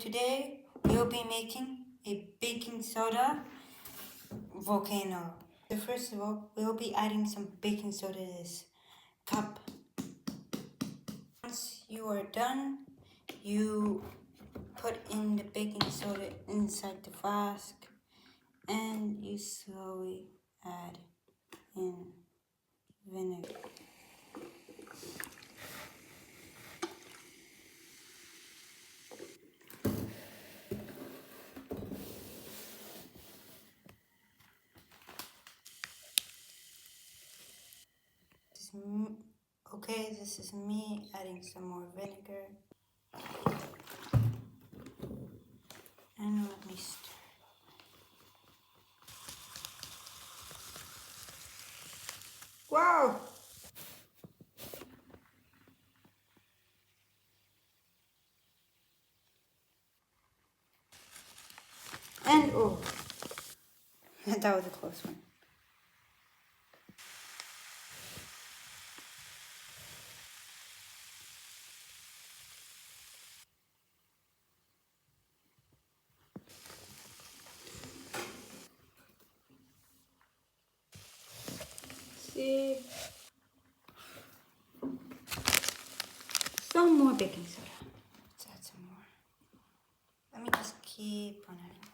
today we'll be making a baking soda volcano. So first of all, we'll be adding some baking soda to this cup. Once you are done, you put in the baking soda inside the flask and you slowly add in vinegar. Okay, this is me adding some more vinegar. And let me stir. Wow! And oh, that was a close one. See, some more baking soda. Let's add some more. Let me just keep on adding more.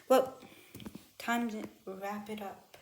Well, time to wrap it up.